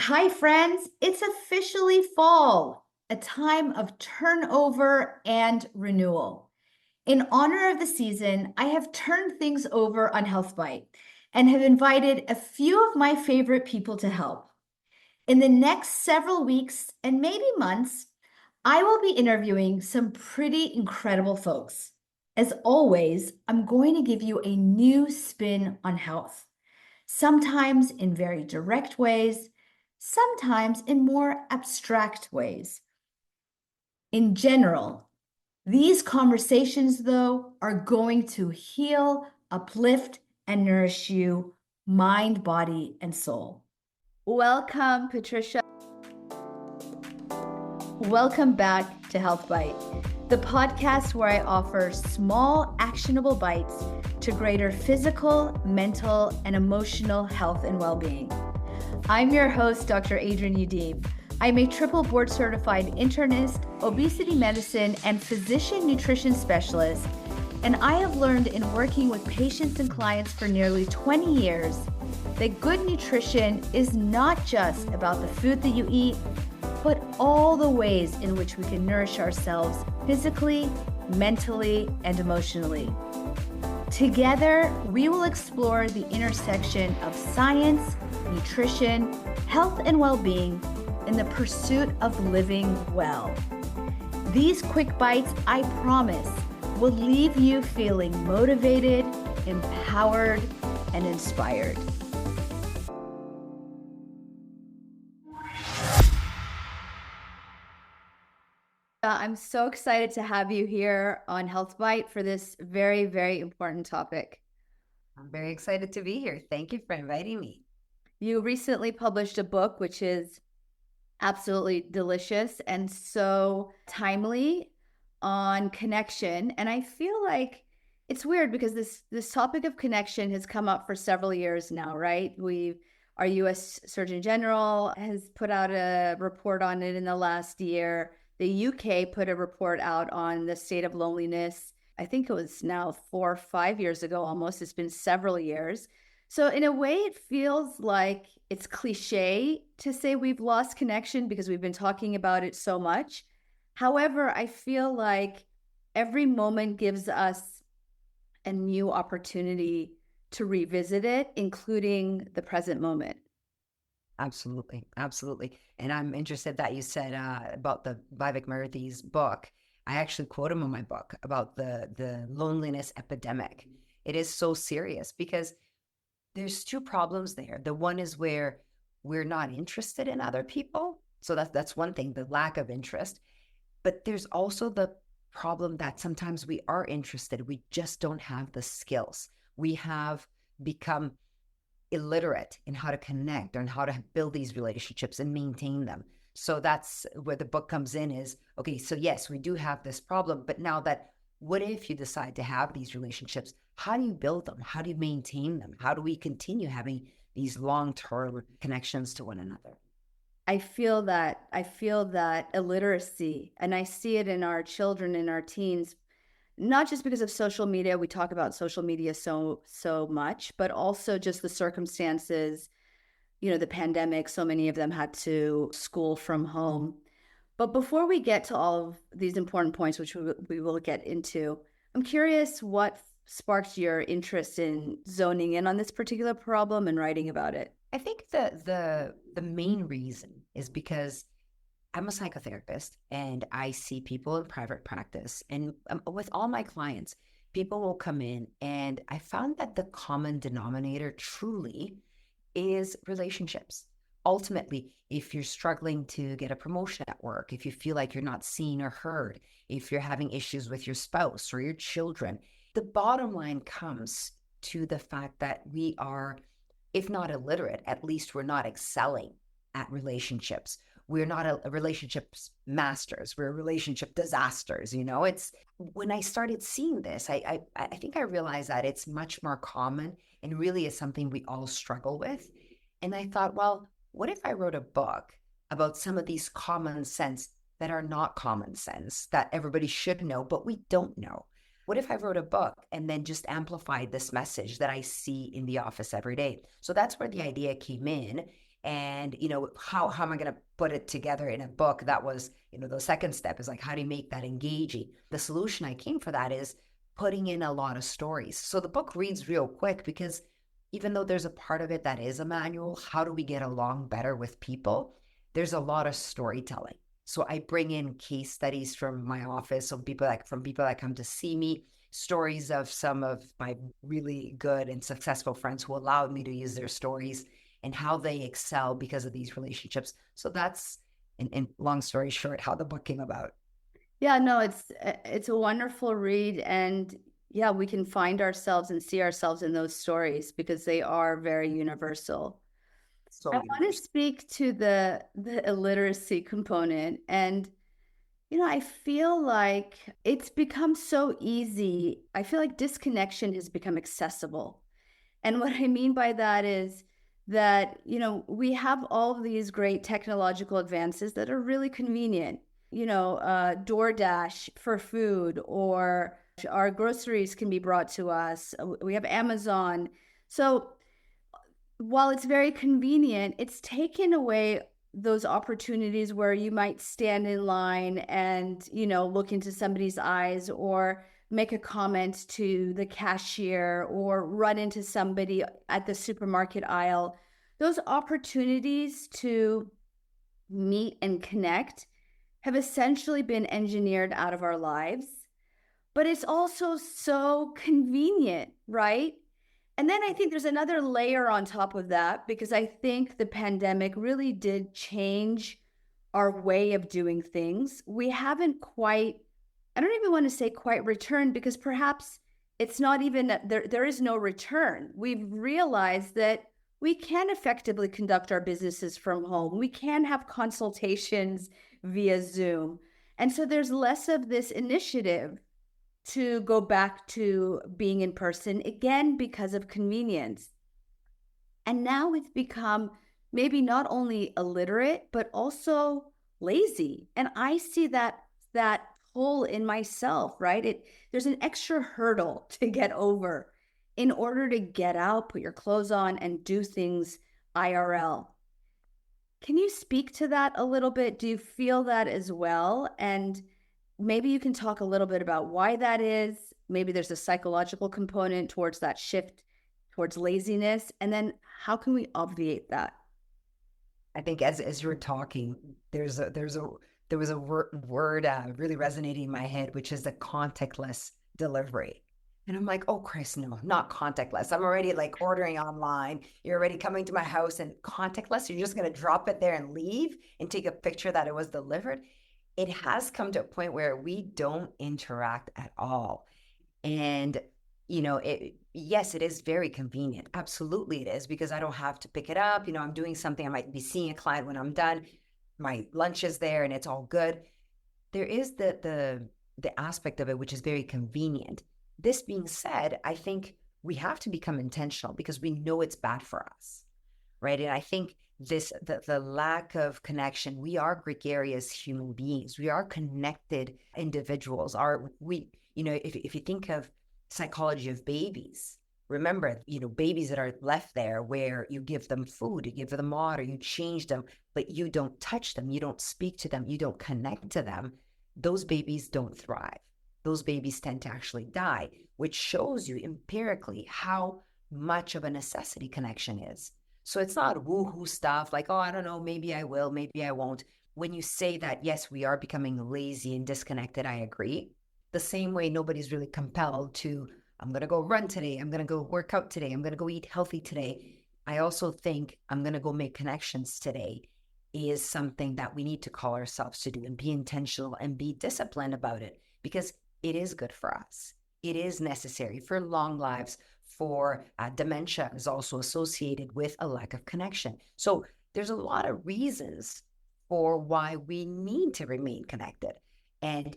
Hi, friends. It's officially fall, a time of turnover and renewal. In honor of the season, I have turned things over on HealthBite and have invited a few of my favorite people to help. In the next several weeks and maybe months, I will be interviewing some pretty incredible folks. As always, I'm going to give you a new spin on health, sometimes in very direct ways, sometimes in more abstract ways. In general, these conversations, though, are going to heal, uplift, and nourish you, mind, body, and soul. Welcome, Patricia. Welcome back to Health Bite, the podcast where I offer small, actionable bites to greater physical, mental, and emotional health and well-being. I'm your host, Dr. Adrienne Udeem. I'm a triple board certified internist, obesity medicine, and physician nutrition specialist, and I have learned in working with patients and clients for nearly 20 years that good nutrition is not just about the food that you eat, but all the ways in which we can nourish ourselves physically, mentally, and emotionally. Together, we will explore the intersection of science, nutrition, health, and well-being in the pursuit of living well. These quick bites, I promise, will leave you feeling motivated, empowered, and inspired. I'm so excited to have you here on Health Bite for this very, very important topic. I'm very excited to be here. Thank you for inviting me. You recently published a book, which is absolutely delicious and so timely, on connection. And I feel like it's weird because this topic of connection has come up for several years now, right? Our US Surgeon General has put out a report on it in the last year. The UK put a report out on the state of loneliness. I think it was now 4 or 5 years ago almost. It's been several years. So in a way, it feels like it's cliche to say we've lost connection because we've been talking about it so much. However, I feel like every moment gives us a new opportunity to revisit it, including the present moment. Absolutely. Absolutely. And I'm interested that you said about the Vivek Murthy's book. I actually quote him in my book about the loneliness epidemic. It is so serious because there's two problems there. The one is where we're not interested in other people. So that's one thing, the lack of interest. But there's also the problem that sometimes we are interested. We just don't have the skills. We have become illiterate in how to connect and how to build these relationships and maintain them. So that's where the book comes in is, okay, so yes, we do have this problem, but now that, what if you decide to have these relationships? How do you build them? How do you maintain them? How do we continue having these long-term connections to one another? I feel that illiteracy, and I see it in our children, in our teens, not just because of social media. We talk about social media so much, but also just the circumstances, the pandemic. So many of them had to school from home. But before we get to all of these important points, which we will get into, I'm curious what sparked your interest in zoning in on this particular problem and writing about it. I think the main reason is because I'm a psychotherapist and I see people in private practice. And with all my clients, people will come in and I found that the common denominator truly is relationships. Ultimately, if you're struggling to get a promotion at work, if you feel like you're not seen or heard, if you're having issues with your spouse or your children, the bottom line comes to the fact that we are, if not illiterate, at least we're not excelling at relationships. We're not a relationships masters. We're relationship disasters. It's when I started seeing this, I think I realized that it's much more common and really is something we all struggle with. And I thought, well, what if I wrote a book about some of these common sense that are not common sense that everybody should know, but we don't know? What if I wrote a book and then just amplified this message that I see in the office every day? So that's where the idea came in. And, how am I going to put it together in a book? That was, the second step is like, how do you make that engaging? The solution I came for that is putting in a lot of stories. So the book reads real quick because even though there's a part of it that is a manual, how do we get along better with people? There's a lot of storytelling. So I bring in case studies from my office, from people that come to see me, stories of some of my really good and successful friends who allowed me to use their stories and how they excel because of these relationships. So that's, in long story short, how the book came about. Yeah, no, it's a wonderful read, and yeah, we can find ourselves and see ourselves in those stories because they are very universal. So I want to speak to the illiteracy component, and I feel like it's become so easy. I feel like disconnection has become accessible. And what I mean by that is that, we have all of these great technological advances that are really convenient. DoorDash for food, or our groceries can be brought to us. We have Amazon. So while it's very convenient, it's taken away those opportunities where you might stand in line and, look into somebody's eyes, or make a comment to the cashier, or run into somebody at the supermarket aisle. Those opportunities to meet and connect have essentially been engineered out of our lives. But it's also so convenient, right? And then I think there's another layer on top of that, because I think the pandemic really did change our way of doing things. We haven't quite, I don't even want to say quite returned, because perhaps it's not even, there is no return. We've realized that we can effectively conduct our businesses from home. We can have consultations via Zoom. And so there's less of this initiative to go back to being in person, again, because of convenience. And now it's become maybe not only illiterate, but also lazy. And I see that pull in myself, right? There's an extra hurdle to get over in order to get out, put your clothes on, and do things IRL. Can you speak to that a little bit? Do you feel that as well? And maybe you can talk a little bit about why that is. Maybe there's a psychological component towards that shift towards laziness. And then how can we obviate that? I think as you were talking, there was a word really resonating in my head, which is the contactless delivery. And I'm like, oh, Chris, no, not contactless. I'm already like ordering online. You're already coming to my house, and contactless, you're just going to drop it there and leave and take a picture that it was delivered. It has come to a point where we don't interact at all. And, yes, it is very convenient. Absolutely it is, because I don't have to pick it up. I'm doing something. I might be seeing a client when I'm done. My lunch is there and it's all good. There is the aspect of it, which is very convenient. This being said, I think we have to become intentional because we know it's bad for us, right? And I think the lack of connection, we are gregarious human beings. We are connected individuals. If you think of psychology of babies, remember, babies that are left there where you give them food, you give them water, you change them, but you don't touch them, you don't speak to them, you don't connect to them, those babies don't thrive. Those babies tend to actually die, which shows you empirically how much of a necessity connection is. So it's not woo-hoo stuff like, oh, I don't know, maybe I will, maybe I won't. When you say that, yes, we are becoming lazy and disconnected, I agree. The same way nobody's really compelled to, I'm going to go run today, I'm going to go work out today, I'm going to go eat healthy today. I also think I'm going to go make connections today is something that we need to call ourselves to do and be intentional and be disciplined about it, because it is good for us. It is necessary for long lives, for dementia is also associated with a lack of connection. So there's a lot of reasons for why we need to remain connected. And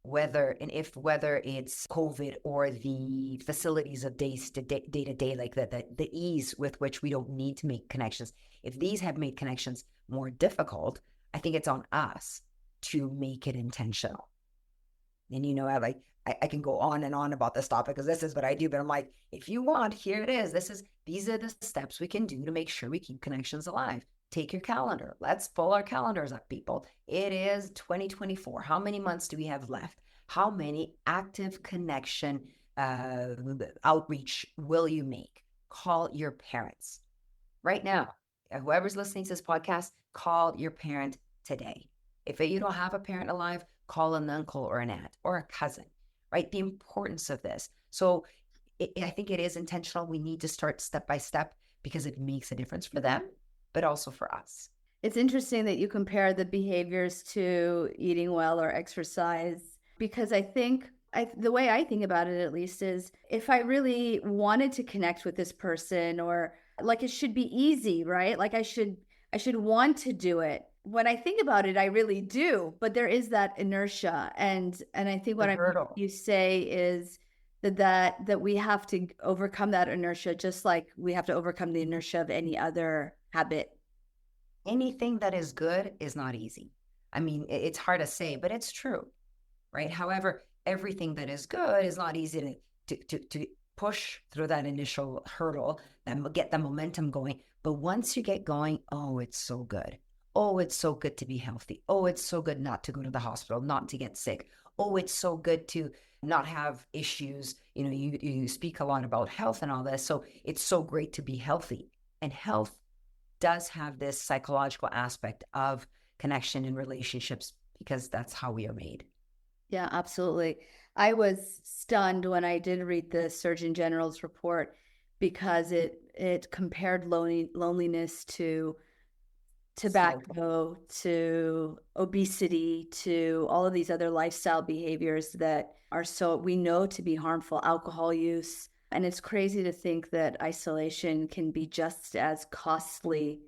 whether it's COVID or the facilities of day to day, like the ease with which we don't need to make connections, if these have made connections more difficult, I think it's on us to make it intentional. And I like I can go on and on about this topic because this is what I do, but I'm like, if you want, here it is. These are the steps we can do to make sure we keep connections alive. Take your calendar. Let's pull our calendars up, people. It is 2024. How many months do we have left? How many active connection outreach will you make? Call your parents right now. Whoever's listening to this podcast, call your parent today. If you don't have a parent alive, call an uncle or an aunt or a cousin, right? The importance of this. So I think it is intentional. We need to start step by step because it makes a difference for them, but also for us. It's interesting that you compare the behaviors to eating well or exercise, because I think the way I think about it, at least, is if I really wanted to connect with this person, or like, it should be easy, right? Like I should want to do it. When I think about it, I really do, but there is that inertia. And I think what you say is that we have to overcome that inertia, just like we have to overcome the inertia of any other habit. Anything that is good is not easy. I mean, it's hard to say, but it's true, right? However, everything that is good is not easy to push through that initial hurdle and get the momentum going. But once you get going, oh, it's so good. Oh, it's so good to be healthy. Oh, it's so good not to go to the hospital, not to get sick. Oh, it's so good to not have issues. You know, you speak a lot about health and all this. So it's so great to be healthy. And health does have this psychological aspect of connection and relationships because that's how we are made. Yeah, absolutely. I was stunned when I did read the Surgeon General's report because it compared loneliness to tobacco, to obesity, to all of these other lifestyle behaviors that are we know to be harmful, alcohol use. And it's crazy to think that isolation can be just as costly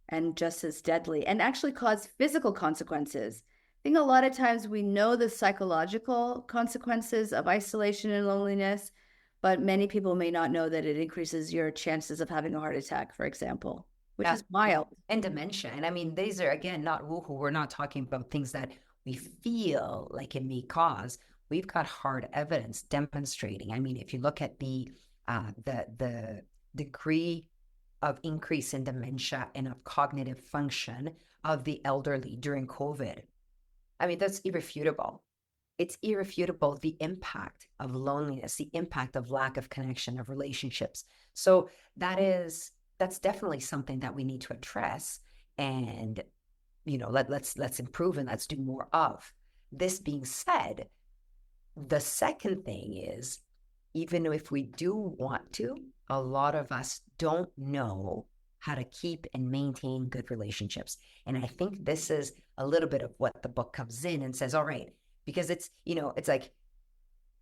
and just as deadly and actually cause physical consequences. I think a lot of times we know the psychological consequences of isolation and loneliness, but many people may not know that it increases your chances of having a heart attack, for example, which is wild. And dementia. And I mean, these are, again, not woohoo. We're not talking about things that we feel like it may cause. We've got hard evidence demonstrating. I mean, if you look at the degree of increase in dementia and of cognitive function of the elderly during COVID, I mean, that's irrefutable. It's irrefutable, the impact of loneliness, the impact of lack of connection, of relationships. So that's definitely something that we need to address and, you know, let's improve and let's do more of. This being said, the second thing is, even if we do want to, a lot of us don't know how to keep and maintain good relationships. And I think this is a little bit of what the book comes in and says, all right, because it's, you know, it's like,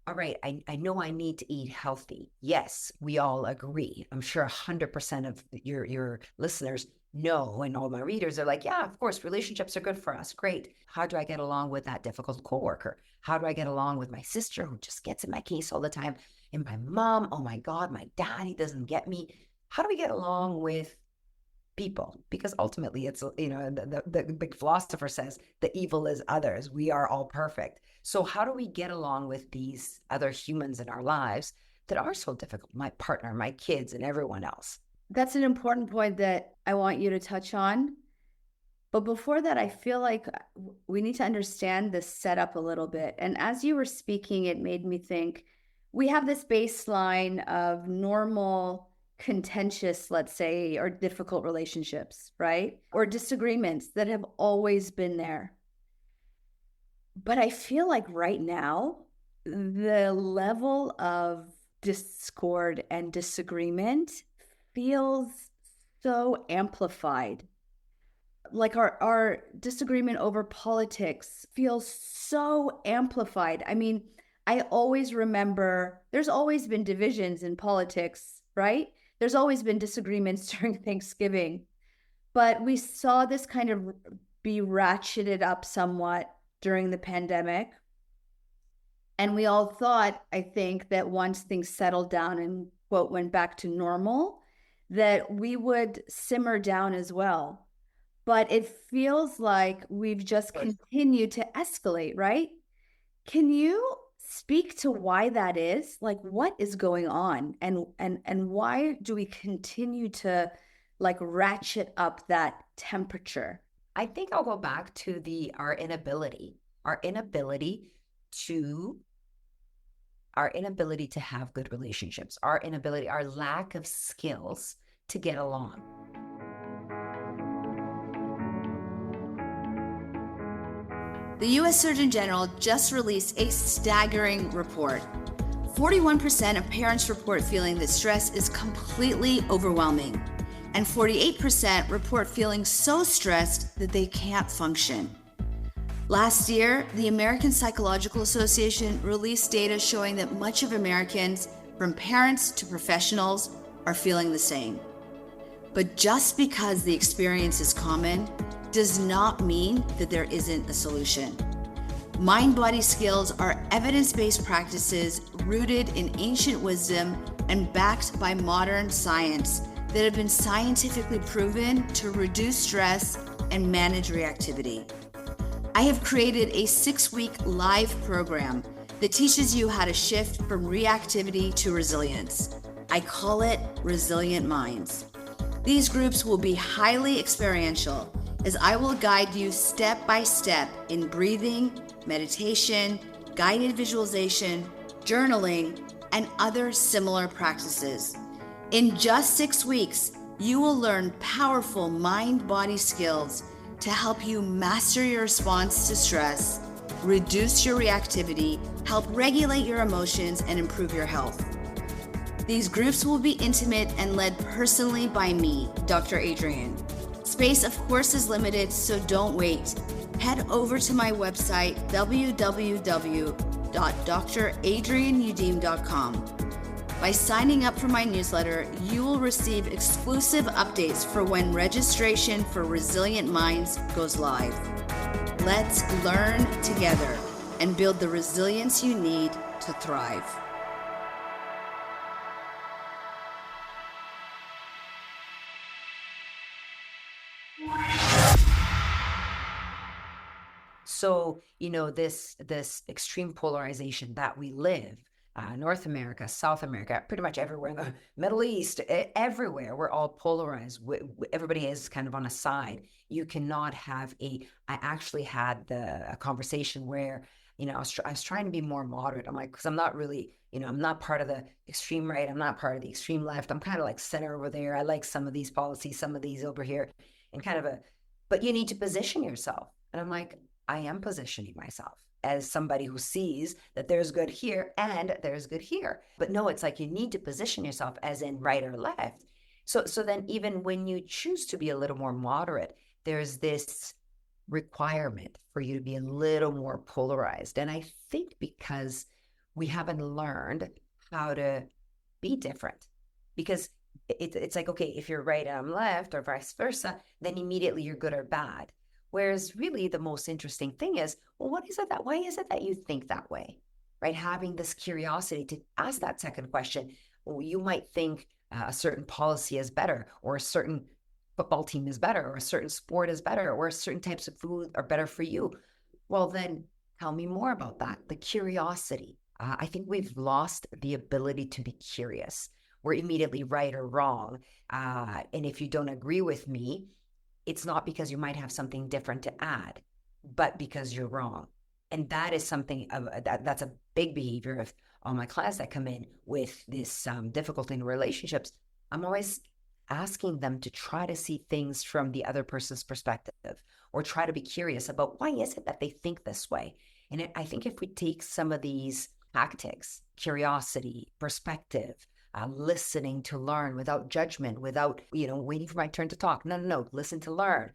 all right, I know I need to eat healthy. Yes, we all agree. I'm sure 100% of your listeners know, and all my readers are like, yeah, of course, relationships are good for us. Great. How do I get along with that difficult coworker? How do I get along with my sister who just gets in my case all the time? And my mom, oh my God, my dad, he doesn't get me. How do we get along with people? Because ultimately it's, you know, the big philosopher says the evil is others. We are all perfect. So how do we get along with these other humans in our lives that are so difficult? My partner, my kids, and everyone else. That's an important point that I want you to touch on. But before that, I feel like we need to understand the setup a little bit. And as you were speaking, it made me think we have this baseline of normal, contentious, let's say, or difficult relationships, right? Or disagreements that have always been there. But I feel like right now, the level of discord and disagreement feels so amplified. Like our disagreement over politics feels so amplified. I mean, I always remember there's always been divisions in politics, right? There's always been disagreements during Thanksgiving, but we saw this kind of be ratcheted up somewhat during the pandemic. And we all thought, I think, that once things settled down and, quote, went back to normal, that we would simmer down as well. But it feels like we've just continued to escalate, right? Can you speak to why that is. Like, what is going on, and why do we continue to like ratchet up that temperature? I think I'll go back to our inability to our inability to have good relationships, our lack of skills to get along. The US Surgeon General just released a staggering report. 41% of parents report feeling that stress is completely overwhelming, and 48% report feeling so stressed that they can't function. Last year, the American Psychological Association released data showing that much of Americans, from parents to professionals, are feeling the same. But just because the experience is common does not mean that there isn't a solution. Mind-body skills are evidence-based practices rooted in ancient wisdom and backed by modern science that have been scientifically proven to reduce stress and manage reactivity. I have created a 6-week live program that teaches you how to shift from reactivity to resilience. I call it Resilient Minds. These groups will be highly experiential, as I will guide you step by step in breathing, meditation, guided visualization, journaling, and other similar practices. In just 6 weeks, you will learn powerful mind-body skills to help you master your response to stress, reduce your reactivity, help regulate your emotions, and improve your health. These groups will be intimate and led personally by me, Dr. Adrienne. Space, of course, is limited, so don't wait. Head over to my website, www.dradrienneudim.com. By signing up for my newsletter, you will receive exclusive updates for when registration for Resilient Minds goes live. Let's learn together and build the resilience you need to thrive. So, this extreme polarization that we live, North America, South America, pretty much everywhere in the Middle East, everywhere, we're all polarized. Everybody is kind of on a side. You cannot have I actually had a conversation where, I was trying to be more moderate. I'm like, because I'm not really, I'm not part of the extreme right. I'm not part of the extreme left. I'm kind of like center over there. I like some of these policies, some of these over here, and but you need to position yourself. And I'm like, I am positioning myself as somebody who sees that there's good here and there's good here. But no, it's like you need to position yourself as in right or left. So then even when you choose to be a little more moderate, there's this requirement for you to be a little more polarized. And I think because we haven't learned how to be different, because it's like, okay, if you're right and I'm left or vice versa, then immediately you're good or bad. Whereas really the most interesting thing is, well, why is it that you think that way, right? Having this curiosity to ask that second question. Well, you might think a certain policy is better, or a certain football team is better, or a certain sport is better, or certain types of food are better for you. Well, then tell me more about that. The curiosity. I think we've lost the ability to be curious. We're immediately right or wrong. And if you don't agree with me, it's not because you might have something different to add, but because you're wrong. And that is something that's a big behavior of all my clients that come in with this difficulty in relationships. I'm always asking them to try to see things from the other person's perspective, or try to be curious about why is it that they think this way. And I think if we take some of these tactics, curiosity, perspective, listening to learn without judgment, without, waiting for my turn to talk. No, listen to learn.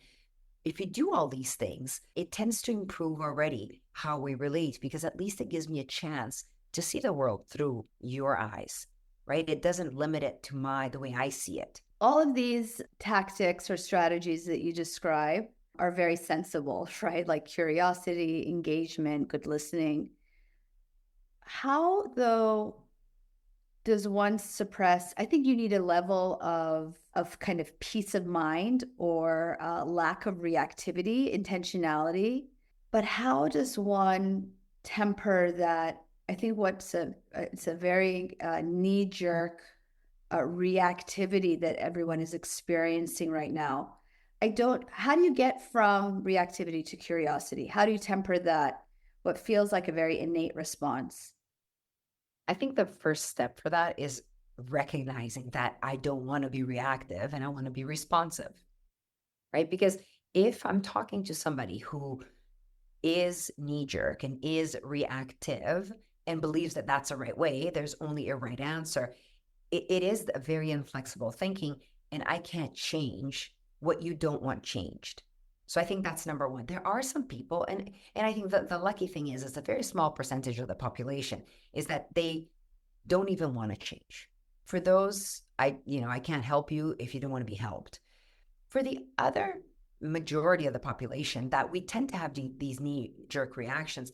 If you do all these things, it tends to improve already how we relate, because at least it gives me a chance to see the world through your eyes, right? It doesn't limit it to the way I see it. All of these tactics or strategies that you describe are very sensible, right? Like curiosity, engagement, good listening. How, though, does one suppress? I think you need a level of kind of peace of mind, or lack of reactivity, intentionality. But how does one temper that I think it's a very knee-jerk reactivity that everyone is experiencing right now. How do you get from reactivity to curiosity? How do you temper that, what feels like a very innate response? I think the first step for that is recognizing that I don't want to be reactive and I want to be responsive, right? Because if I'm talking to somebody who is knee jerk and is reactive and believes that that's the right way, there's only a right answer, it is a very inflexible thinking, and I can't change what you don't want changed. So I think that's number one. There are some people, and I think the lucky thing is it's a very small percentage of the population is that they don't even want to change. For those, I can't help you if you don't want to be helped. For the other majority of the population that we tend to have these knee jerk reactions,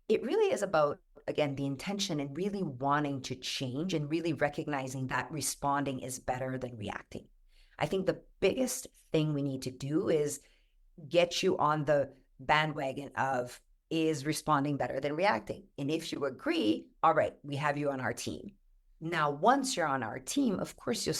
it really is about, again, the intention and really wanting to change and really recognizing that responding is better than reacting. I think the biggest thing we need to do is get you on the bandwagon of, is responding better than reacting? And if you agree, all right, we have you on our team. Now, once you're on our team, of course, you're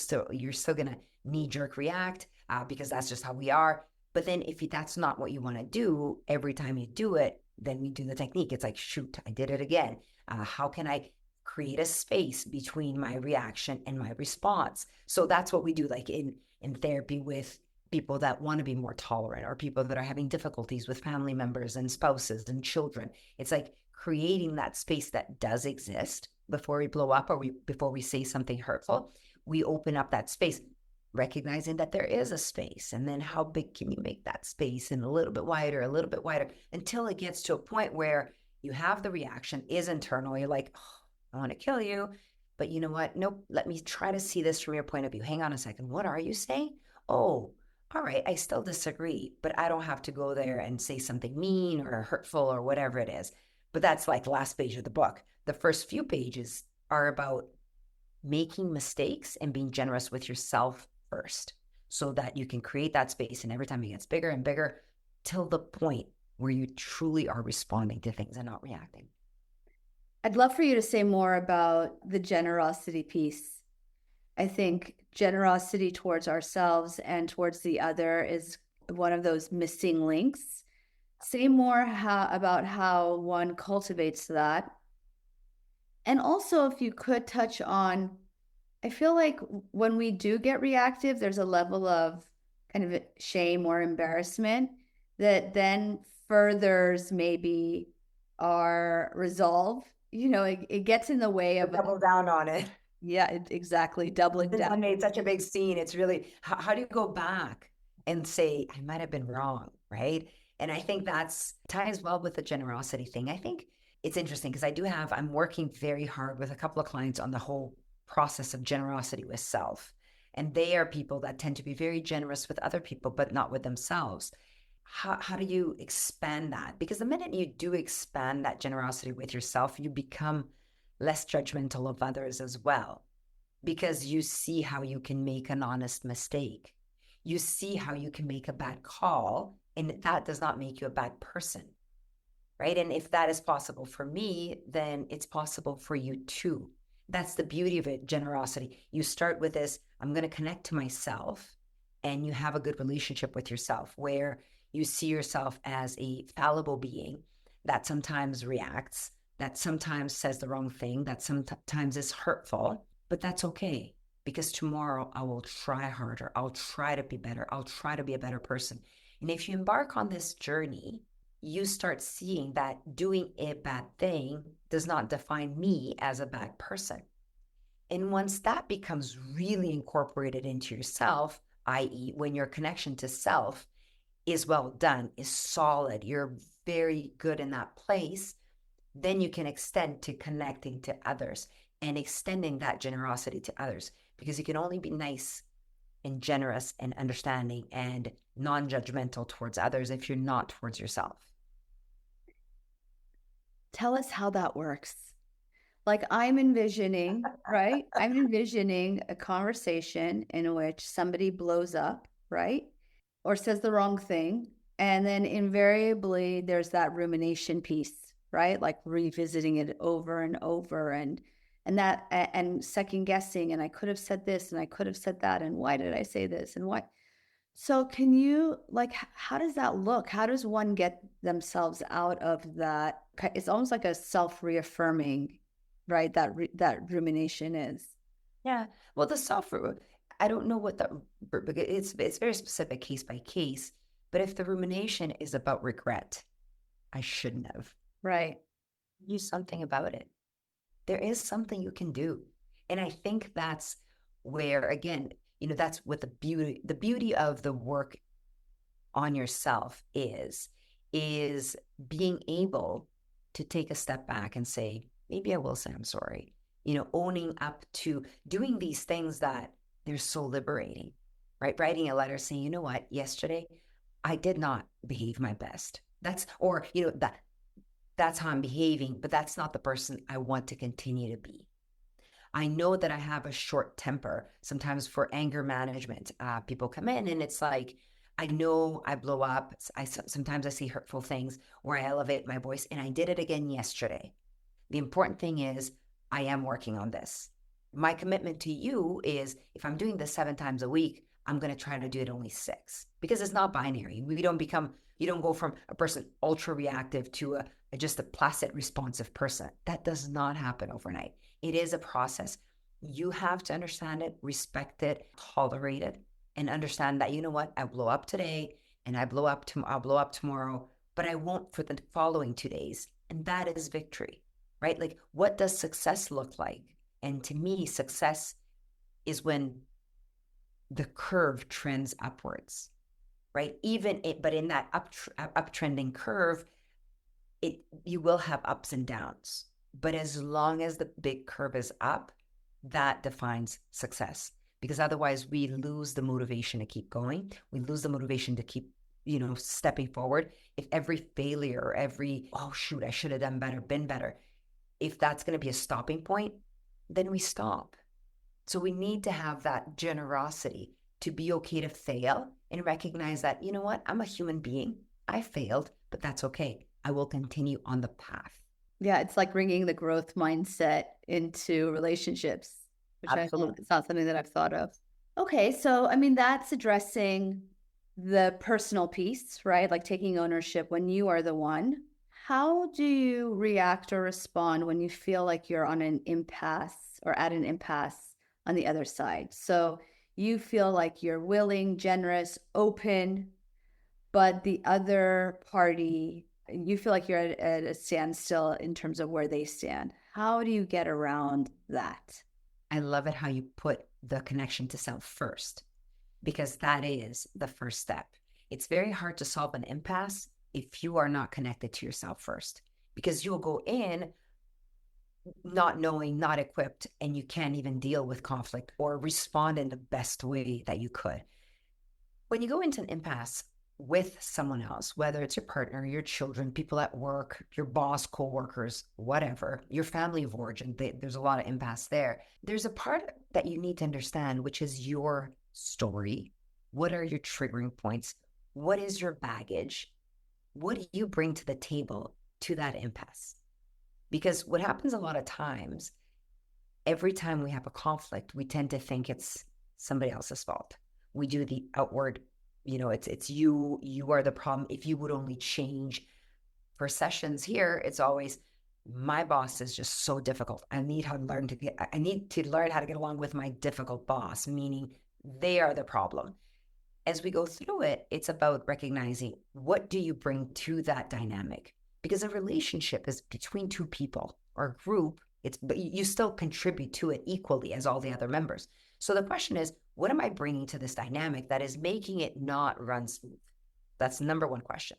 still gonna knee jerk react because that's just how we are. But then if that's not what you want to do, every time you do it, then we do the technique. It's like, shoot, I did it again. How can I create a space between my reaction and my response? So that's what we do, like in therapy with people that want to be more tolerant or people that are having difficulties with family members and spouses and children. It's like creating that space that does exist before we blow up or before we say something hurtful. We open up that space, recognizing that there is a space, and then how big can you make that space, and a little bit wider until it gets to a point where you have the reaction is internal. You're like, oh, I want to kill you, but you know what? Nope. Let me try to see this from your point of view. Hang on a second. What are you saying? Oh, all right. I still disagree, but I don't have to go there and say something mean or hurtful or whatever it is. But that's like the last page of the book. The first few pages are about making mistakes and being generous with yourself first so that you can create that space. And every time it gets bigger and bigger till the point where you truly are responding to things and not reacting. I'd love for you to say more about the generosity piece. I think generosity towards ourselves and towards the other is one of those missing links. Say more about how one cultivates that. And also, if you could touch on, I feel like when we do get reactive, there's a level of kind of shame or embarrassment that then furthers maybe our resolve. It gets in the way of double down on it. Yeah, exactly. Doubling down. I made such a big scene. It's really, how do you go back and say, I might have been wrong, right? And I think that's ties well with the generosity thing. I think it's interesting because I'm working very hard with a couple of clients on the whole process of generosity with self. And they are people that tend to be very generous with other people, but not with themselves. How do you expand that? Because the minute you do expand that generosity with yourself, you become less judgmental of others as well, because you see how you can make an honest mistake. You see how you can make a bad call, and that does not make you a bad person, right? And if that is possible for me, then it's possible for you too. That's the beauty of it, generosity. You start with this, I'm going to connect to myself, and you have a good relationship with yourself where you see yourself as a fallible being that sometimes reacts, that sometimes says the wrong thing, that sometimes is hurtful, but that's okay, because tomorrow I will try harder. I'll try to be better. I'll try to be a better person. And if you embark on this journey, you start seeing that doing a bad thing does not define me as a bad person. And once that becomes really incorporated into yourself, i.e., when your connection to self is well done, is solid, you're very good in that place, then you can extend to connecting to others and extending that generosity to others, because you can only be nice and generous and understanding and non-judgmental towards others if you're not towards yourself. Tell us how that works. Like I'm envisioning, right? I'm envisioning a conversation in which somebody blows up, right? Or says the wrong thing. And then invariably there's that rumination piece, right? Like revisiting it over and over and second guessing, and I could have said this and I could have said that, and why did I say this and what? So can you, like, how does that look? How does one get themselves out of that? It's almost like a self-reaffirming, right? That rumination is. Yeah. Well, the software, I don't know what it's very specific case by case, but if the rumination is about regret, I shouldn't have. Right. Do something about it. There is something you can do. And I think that's where, again, that's what the beauty of the work on yourself is being able to take a step back and say, maybe I will say I'm sorry. Owning up to doing these things that they're so liberating, right? Writing a letter saying, you know what, yesterday I did not behave my best. That's how I'm behaving, but that's not the person I want to continue to be. I know that I have a short temper sometimes for anger management. People come in and it's like, I know I blow up. Sometimes I see hurtful things where I elevate my voice, and I did it again yesterday. The important thing is I am working on this. My commitment to you is if I'm doing this 7 times a week, I'm going to try to do it only 6, because it's not binary. You don't go from a person ultra reactive to just a placid responsive person. That does not happen overnight. It is a process. You have to understand it, respect it, tolerate it, and understand that, you know what, I blow up today and I'll blow up tomorrow, but I won't for the following 2 days. And that is victory, right? Like, what does success look like? And to me, success is when the curve trends upwards, right? But in that uptrending curve, you will have ups and downs. But as long as the big curve is up, that defines success. Because otherwise we lose the motivation to keep going. We lose the motivation to keep, stepping forward. If every failure or oh shoot, I should have done better, been better, if that's going to be a stopping point, then we stop. So we need to have that generosity to be okay to fail and recognize that, you know what, I'm a human being. I failed, but that's okay. I will continue on the path. Yeah, it's like bringing the growth mindset into relationships, which it's not something that I've thought of. Okay, so I mean, that's addressing the personal piece, right? Like taking ownership when you are the one. How do you react or respond when you feel like you're on an impasse or at an impasse on the other side? So you feel like you're willing, generous, open, but the other party, you feel like you're at a standstill in terms of where they stand. How do you get around that? I love it how you put the connection to self first, because that is the first step. It's very hard to solve an impasse if you are not connected to yourself first, because you'll go in not knowing, not equipped, and you can't even deal with conflict or respond in the best way that you could. When you go into an impasse with someone else, whether it's your partner, your children, people at work, your boss, coworkers, whatever, your family of origin, there's a lot of impasse there. There's a part that you need to understand, which is your story. What are your triggering points? What is your baggage? What do you bring to the table to that impasse? Because what happens a lot of times, every time we have a conflict, we tend to think it's somebody else's fault. We do the outward, it's you are the problem. If you would only change. For sessions here, it's always, my boss is just so difficult. I need to learn how to get along with my difficult boss, meaning they are the problem. As we go through it, it's about recognizing, what do you bring to that dynamic? Because a relationship is between 2 people or a group, but you still contribute to it equally as all the other members. So the question is, what am I bringing to this dynamic that is making it not run smooth? That's the number one question.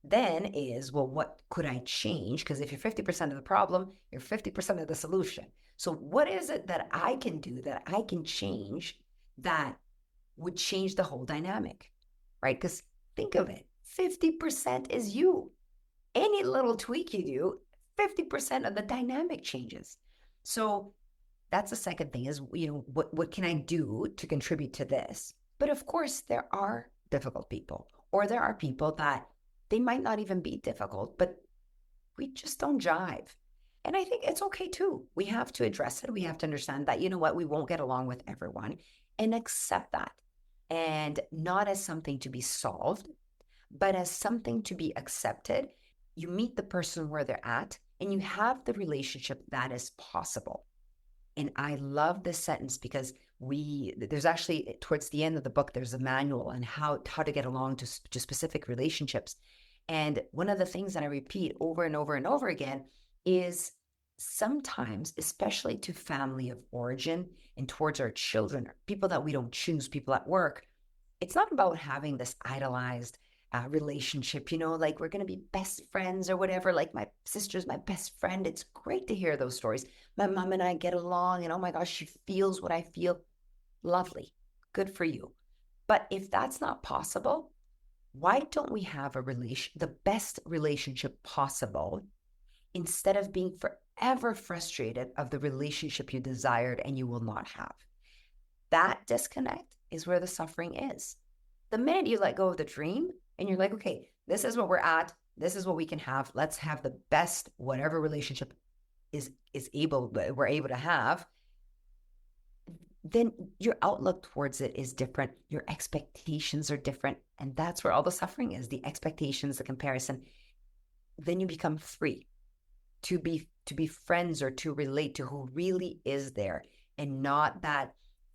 Then is, well, what could I change? Because if you're 50% of the problem, you're 50% of the solution. So what is it that I can do, that I can change, that would change the whole dynamic, right? Because think of it, 50% is you. Any little tweak you do, 50% of the dynamic changes. So that's the second thing is, what can I do to contribute to this? But of course, there are difficult people, or there are people that they might not even be difficult, but we just don't jive. And I think it's okay too. We have to address it. We have to understand that, you know what, we won't get along with everyone and accept that. And not as something to be solved, but as something to be accepted. You meet the person where they're at and you have the relationship that is possible. And I love this sentence because there's actually towards the end of the book, there's a manual on how to get along to specific relationships. And one of the things that I repeat over and over and over again is sometimes, especially to family of origin and towards our children, people that we don't choose, people at work, it's not about having this idolized relationship, like we're going to be best friends or whatever. Like my sister's my best friend. It's great to hear those stories. My mom and I get along and oh my gosh, she feels what I feel. Lovely. Good for you. But if that's not possible, why don't we have the best relationship possible instead of being forever frustrated of the relationship you desired and you will not have? That disconnect is where the suffering is. The minute you let go of the dream and you're like, okay, this is what we're at, this is what we can have, let's have the best whatever relationship we're able to have, then your outlook towards it is different. Your expectations are different. And that's where all the suffering is, the expectations, the comparison. Then you become free to be friends or to relate to who really is there and not that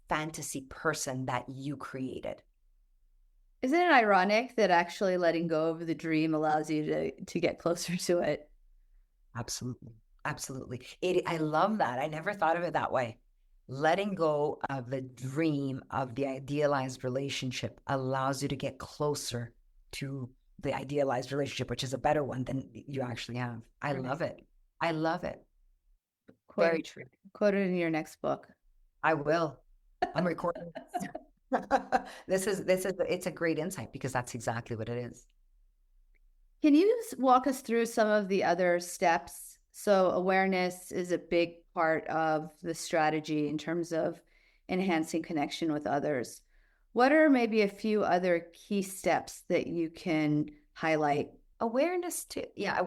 fantasy person that you created. Isn't it ironic that actually letting go of the dream allows you to get closer to it? Absolutely. Absolutely. I love that. I never thought of it that way. Letting go of the dream of the idealized relationship allows you to get closer to the idealized relationship, which is a better one than you actually have. I love it. I love it. Very true. Quote it in your next book. I will. I'm recording. It's a great insight because that's exactly what it is. Can you walk us through some of the other steps? So awareness is a big part of the strategy in terms of enhancing connection with others. What are maybe a few other key steps that you can highlight? Awareness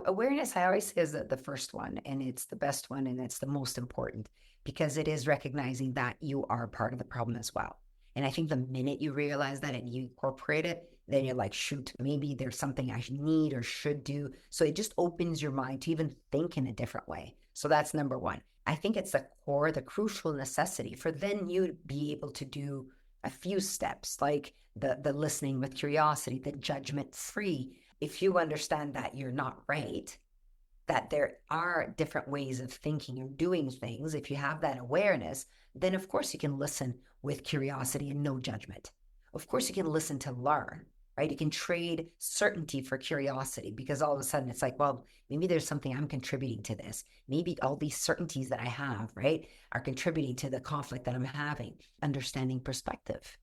awareness I always say is the first one, and it's the best one, and it's the most important because it is recognizing that you are part of the problem as well. And I think the minute you realize that and you incorporate it, then you're like, shoot, maybe there's something I need or should do. So it just opens your mind to even think in a different way. So that's number one. I think it's the core, the crucial necessity for then you to be able to do a few steps like the listening with curiosity, the judgment free. If you understand that you're not right, that there are different ways of thinking or doing things, if you have that awareness, then of course you can listen with curiosity and no judgment. Of course you can listen to learn, right? You can trade certainty for curiosity because all of a sudden it's like, well, maybe there's something I'm contributing to this. Maybe all these certainties that I have, right, are contributing to the conflict that I'm having. Understanding perspective.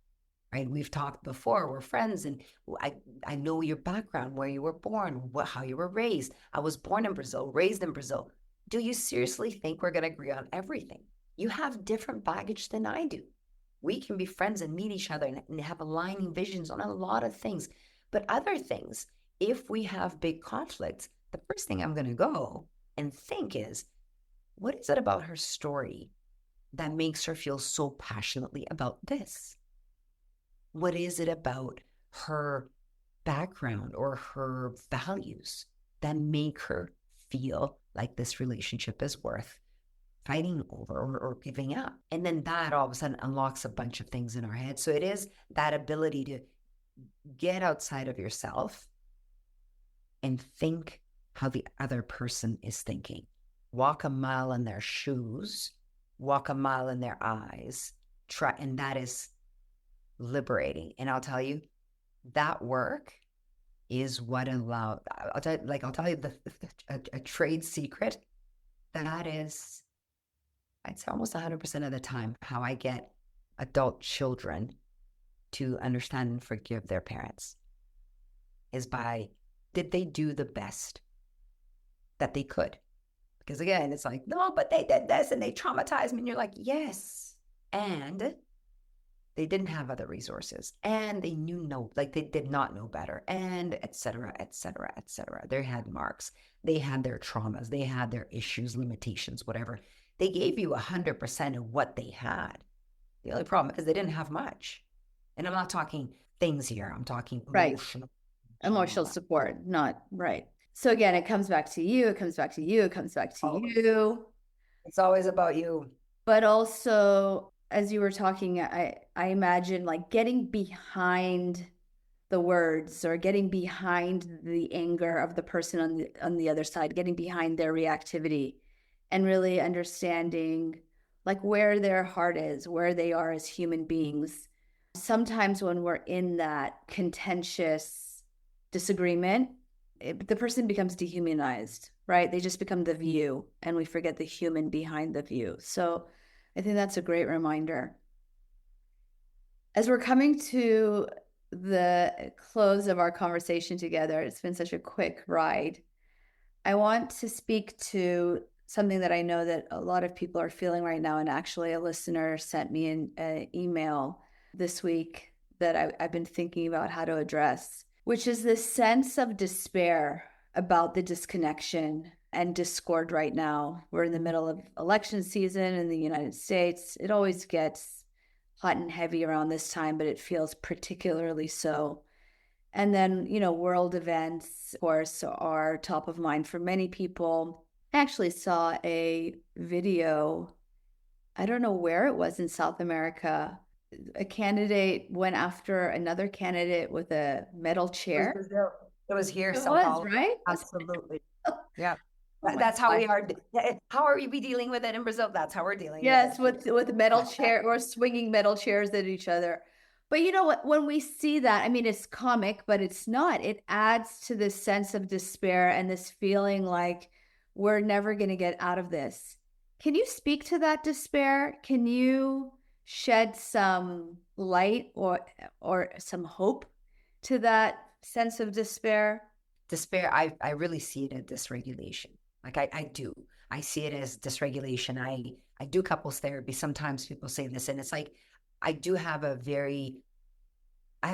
Right? We've talked before, we're friends, and I know your background, where you were born, how you were raised. I was born in Brazil, raised in Brazil. Do you seriously think we're going to agree on everything? You have different baggage than I do. We can be friends and meet each other and have aligning visions on a lot of things. But other things, if we have big conflicts, the first thing I'm going to go and think is, what is it about her story that makes her feel so passionately about this? What is it about her background or her values that make her feel like this relationship is worth fighting over or giving up? And then that all of a sudden unlocks a bunch of things in our head. So it is that ability to get outside of yourself and think how the other person is thinking. Walk a mile in their shoes, walk a mile in their eyes, and that is liberating. And I'll tell you, that work is what allowed, I'll tell you a trade secret. That is, I'd say almost 100% of the time, how I get adult children to understand and forgive their parents is by, did they do the best that they could? Because again, it's like, no, but they did this and they traumatized me. And you're like, yes. And They didn't have other resources, and they knew no, like they did not know better, and et cetera, et cetera, et cetera. They had marks, they had their traumas, they had their issues, limitations, whatever. They gave you 100% of what they had. The only problem is they didn't have much. And I'm not talking things here. I'm talking Right. emotional support, not right. So again, it comes back to you, it comes back to you, it comes back to you. It's always about you. But also, as you were talking, I imagine like getting behind the words or getting behind the anger of the person on the other side, getting behind their reactivity and really understanding like where their heart is, where they are as human beings. Sometimes when we're in that contentious disagreement, the person becomes dehumanized, right? They just become the view and we forget the human behind the view. So I think that's a great reminder. As we're coming to the close of our conversation together, it's been such a quick ride. I want to speak to something that I know that a lot of people are feeling right now. And actually, a listener sent me an email this week that I've been thinking about how to address, which is this sense of despair about the disconnection and discord right now. We're in the middle of election season in the United States. It always gets hot and heavy around this time, but it feels particularly so. And then, world events, of course, are top of mind for many people. I actually saw a video, I don't know where it was in South America. A candidate went after another candidate with a metal chair. It was here. It was, right? Absolutely. Yeah. Oh That's how we are. How are we dealing with it in Brazil? That's how we're dealing with it. with metal chair or swinging metal chairs at each other. But you know what? When we see that, I mean, it's comic, but it's not. It adds to this sense of despair and this feeling like we're never going to get out of this. Can you speak to that despair? Can you shed some light or some hope to that sense of despair? Despair, I really see it as dysregulation. Like I do. I see it as dysregulation. I do couples therapy. Sometimes people say this, and it's like I have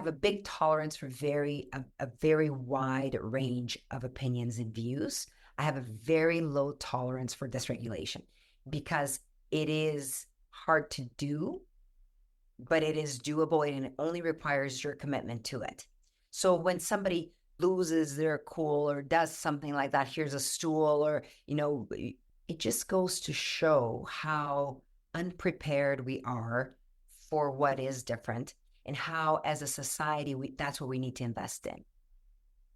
a big tolerance for a very wide range of opinions and views. I have a very low tolerance for dysregulation because it is hard to do, but it is doable and it only requires your commitment to it. So when somebody loses their cool or does something like that, here's a stool, or, it just goes to show how unprepared we are for what is different and how, as a society, that's what we need to invest in,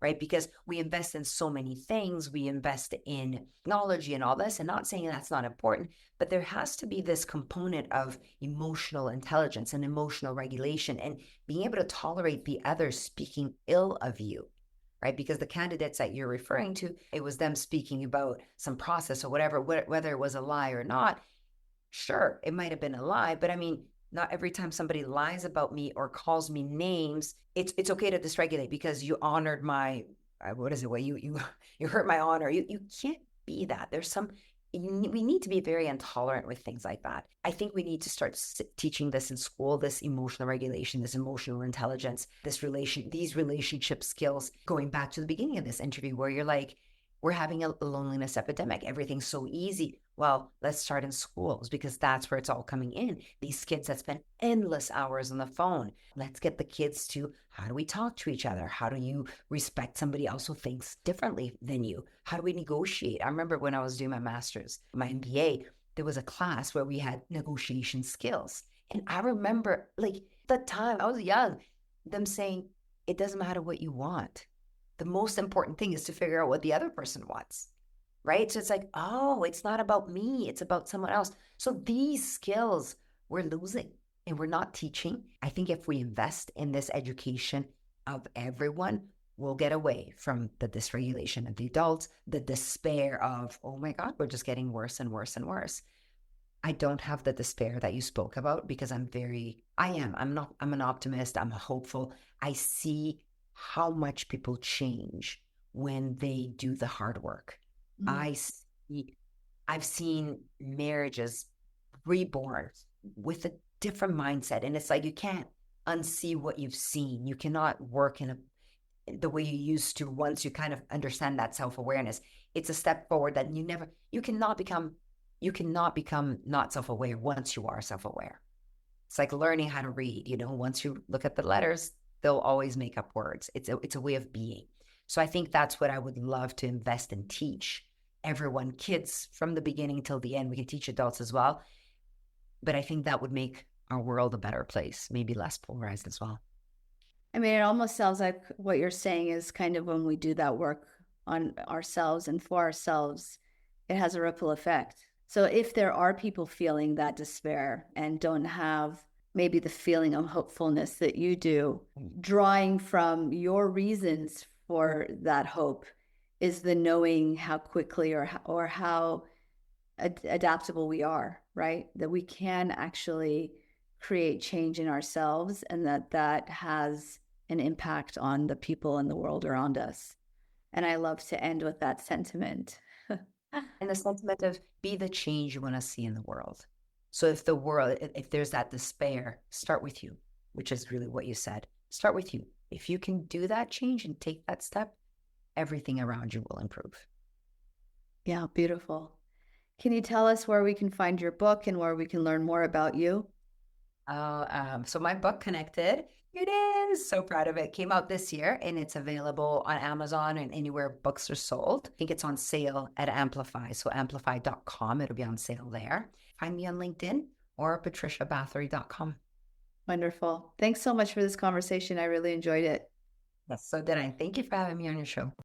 right? Because we invest in so many things. We invest in technology and all this, and not saying that's not important, but there has to be this component of emotional intelligence and emotional regulation and being able to tolerate the other speaking ill of you, right? Because the candidates that you're referring to, it was them speaking about some process or whatever, whether it was a lie or not. Sure, it might have been a lie, but I mean, not every time somebody lies about me or calls me names, it's okay to dysregulate because you honored my, what is it? Well, you hurt my honor. You can't be that. We need to be very intolerant with things like that. I think we need to start teaching this in school, this emotional regulation, this emotional intelligence, these relationship skills, going back to the beginning of this interview where you're like, we're having a loneliness epidemic. Everything's so easy. Well, let's start in schools because that's where it's all coming in. These kids that spend endless hours on the phone. Let's get the kids to, how do we talk to each other? How do you respect somebody else who thinks differently than you? How do we negotiate? I remember when I was doing my master's, my MBA, there was a class where we had negotiation skills. And I remember, like, the time I was young, them saying, it doesn't matter what you want. The most important thing is to figure out what the other person wants, right? So it's like, oh, it's not about me. It's about someone else. So these skills we're losing and we're not teaching. I think if we invest in this education of everyone, we'll get away from the dysregulation of the adults, the despair of, oh my God, we're just getting worse and worse and worse. I don't have the despair that you spoke about because I'm an optimist. I'm hopeful. I see how much people change when they do the hard work. I've seen marriages reborn with different mindset. And it's like you can't unsee what you've seen. You cannot work in the way you used to once you kind of understand that self-awareness. It's a step forward that you cannot become not self-aware once you are self-aware. It's like learning how to read, once you look at the letters, they'll always make up words. It's a way of being. So I think that's what I would love to invest and teach everyone, kids from the beginning till the end. We can teach adults as well. But I think that would make our world a better place, maybe less polarized as well. I mean, it almost sounds like what you're saying is kind of when we do that work on ourselves and for ourselves, it has a ripple effect. So if there are people feeling that despair and don't have maybe the feeling of hopefulness that you do, drawing from your reasons for that hope is the knowing how quickly or how adaptable we are, right? That we can actually create change in ourselves, and that has an impact on the people in the world around us. And I love to end with that sentiment. And the sentiment of be the change you want to see in the world. So if there's that despair, start with you, which is really what you said. Start with you. If you can do that change and take that step, everything around you will improve. Yeah, beautiful. Can you tell us where we can find your book and where we can learn more about you? So my book, Connected, it is so proud of it. Came out this year and it's available on Amazon and anywhere books are sold. I think it's on sale at Amplify. So amplify.com, it'll be on sale there. Find me on LinkedIn or patriciabathory.com. Wonderful. Thanks so much for this conversation. I really enjoyed it. Yes, so did I. Thank you for having me on your show.